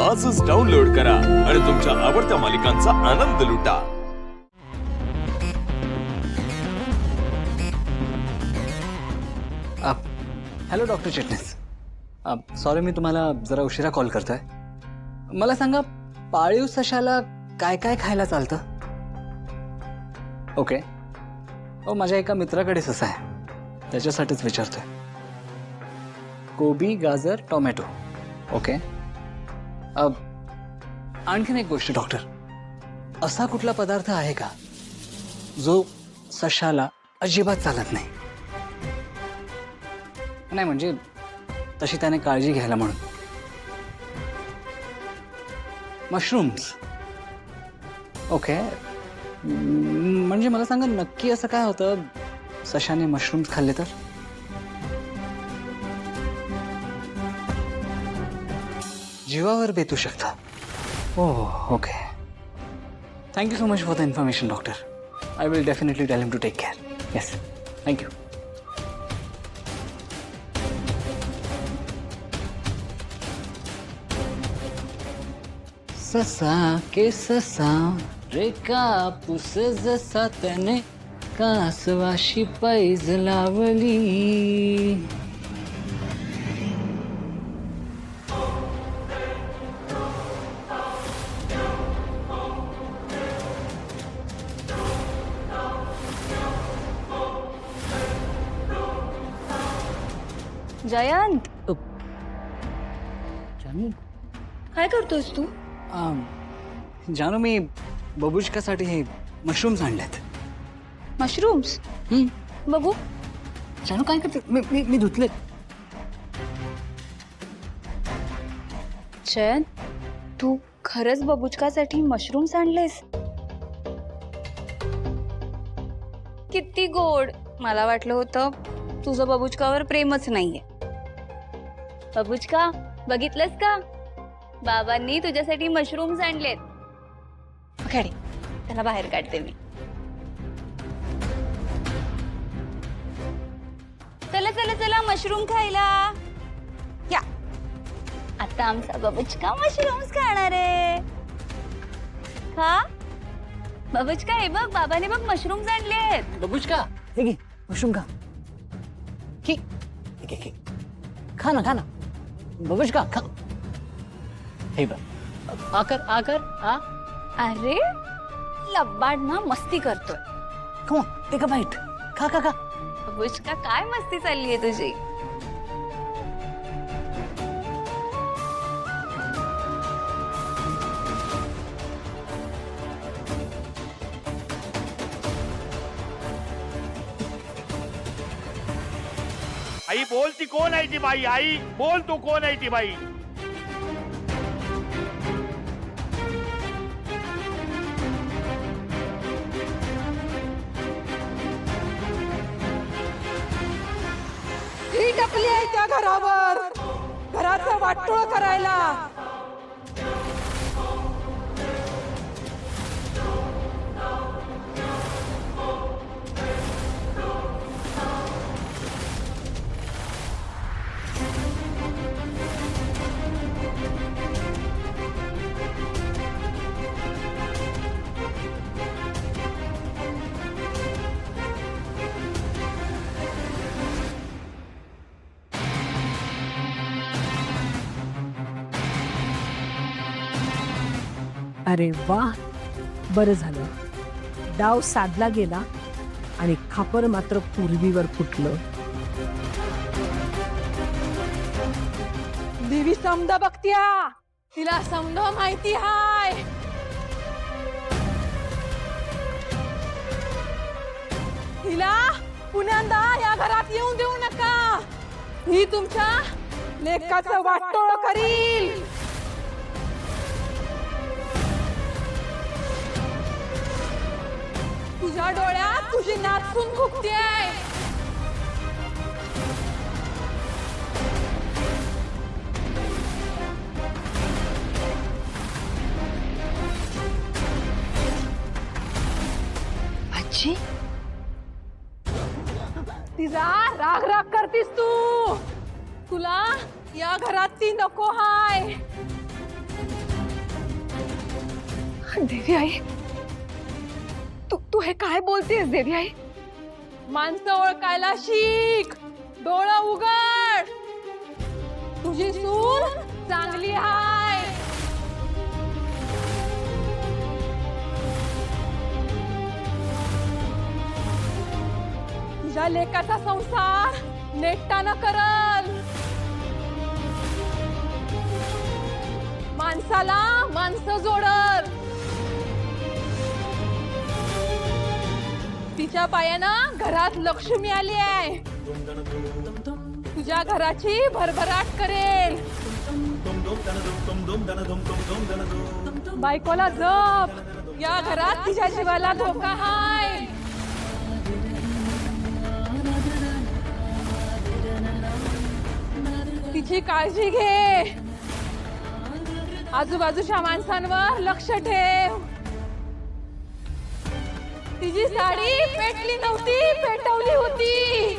आजच डाउनलोड करा आणि तुमच्या आवडत्या मालिकांचा आनंद लुटा. हॅलो डॉक्टर चिटणीस, सॉरी मी तुम्हाला जरा उशिरा कॉल करतोय. मला सांगा, पाळीव सशाला काय काय खायला चालतं? ओके, हो माझ्या एका मित्राकडे ससा आहे, त्याच्यासाठीच विचारतोय. कोबी, गाजर, टोमॅटो. ओके. आणखीन एक गोष्ट डॉक्टर, असा कुठला पदार्थ आहे का जो सशाला अजिबात चालत नाही? नाही म्हणजे तशी त्याने काळजी घ्यायला म्हणून. मशरूम्स. ओके. म्हणजे मला सांगा नक्की असं काय होतं सशाने मशरूम्स खाल्ले तर? जीवावर बेतू शकता. Oh okay. Thank you so much for the information doctor. I will definitely tell him to take care. Yes, thank you. ससा के ससा रे कापूस जसा त्याने कासवाशी पैज लावली. जयंत, जानू, काय करतोस तू? जानू मी बबुष्कासाठी हे मशरूम्स आणलेत. मशरूम्स? बघू. जानू काय करते? मी धुतलेत. जयंत, तू खरंच बबुचकासाठी मशरूम्स आणलेस? किती गोड. मला वाटलं होतं तुझं बबुचकावर प्रेमच नाहीये. बबुचका, बघितलंस का? बाबांनी तुझ्यासाठी मशरूम्स आणलेत. खडे, त्याला बाहेर काढते मी. चला चला चला मशरूम खायला या. आता आमचा बबुचका मशरूम्स खाणार आहे. खा बबुचका. हे बघ, बाबाने बघ मशरूम्स आणलेत. बबुष्का, हे घे मशरूम खा. खा ना, खा ना बबुष्का, खा. हे बघ, आकर आकर आ. अरे लब्बाड ना मस्ती करतोय. Come on, take a bite. खा खा खा. बबुचका, काय मस्ती चालली आहे तुझी? आई बोल, ती कोण आहे ती बाई? आई बोल, तू कोण आहे ती बाई? ही टपली आहे त्या घरावर, घराचं वाटोळ करायला. अरे वा, बरं झालं. डाव साधला गेला आणि खापर मात्र पूर्वीवर फुटलं. देवी समजा बघत्या, तिला समजा माहिती हाय. तिला पुण्यांदा या घरात येऊन देऊ नका. ही तुमच्या लेकाचं वाटोळ करील. तुझ्या डोळ्यात तुझी नाचून फुकते. आजी, तिचा राग राग करतीस तू. तुला या घरात ती नको हाय. देवी आई तू हे काय बोलतेस देवी आई? माणसं ओळखायला शिक, डोळा उघड. तुझी सून चांगली आहे. तुझ्या लेकाचा संसार नेटानं करल. माणसाला माणसं जोडल. तिच्या पायानं घरात लक्ष्मी आली आहे. तुझ्या घराची भरभराट करेल. बायकोला जप, या घरात तिच्या जीवाला धोका हाय. तिची काळजी घे. आजूबाजूच्या माणसांवर लक्ष ठेव. तिची साडी पेटली नव्हती, पेटवली होती.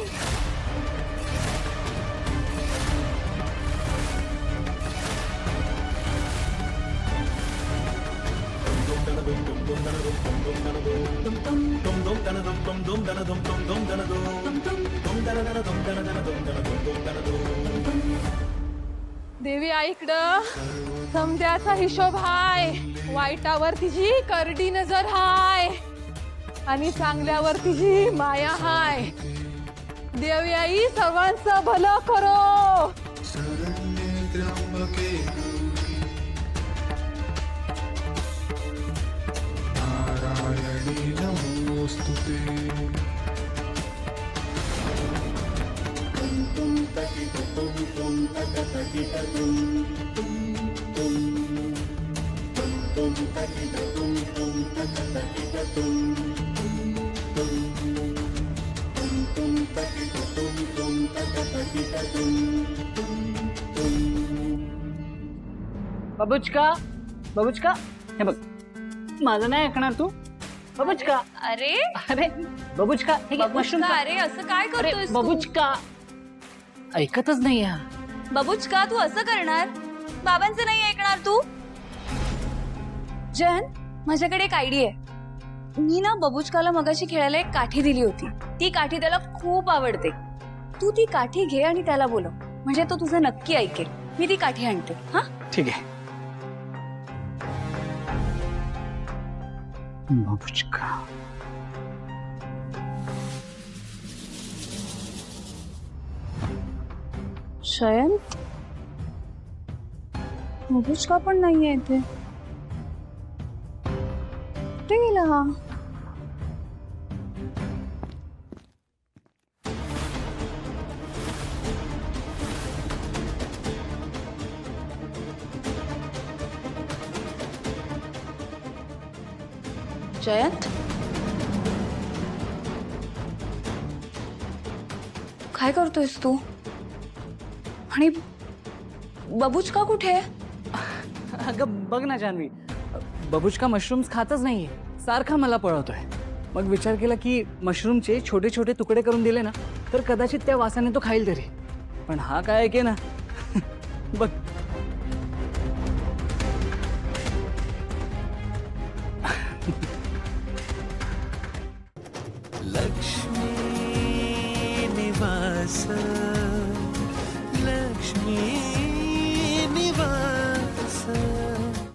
देवी आईकडं समद्याचा हिशोब हाय. वाईटावर तिची करडी नजर हाय आणि चांगल्यावर तिची माया हाय. देवी आई सर्वांचं भलं करो. बबुचका, बबुचका, हे बघ, माझं नाही ऐकणार तू. बबुचका, अरे अरे बबुचका, हे घे, मशरूम खा. अरे असं काय अरे करतोयस तू? बबुचका, ऐकतच नाही या. बबुचका तू असं करणार? बाबांचं नाही ऐकणार तू? जन, माझ्याकडे एक आयडिया आहे. मी ना बबुचकाला मगाशी खेळायला एक काठी दिली होती. ती काठी त्याला खूप आवडते. तू ती काठी घे आणि त्याला बोलव, म्हणजे तो तुझं नक्की ऐकेल. मी ती काठी आणते. हा, ठीक आहे. बबुचका, शयन, बबुचका पण नाहीये इथे. कुठे गेला हा? जयंत, काय करतोयस तू? आणि बबुचका कुठे आहे? अगं बघ ना जान्हवी, बबुचका मशरूम्स खातच नाहीये. सारखा मला पळवतोय. मग विचार केला की मशरूमचे छोटे छोटे तुकडे करून दिले ना तर कदाचित त्या वासाने तो खाईल तरी. पण हा काय ऐके ना. बघ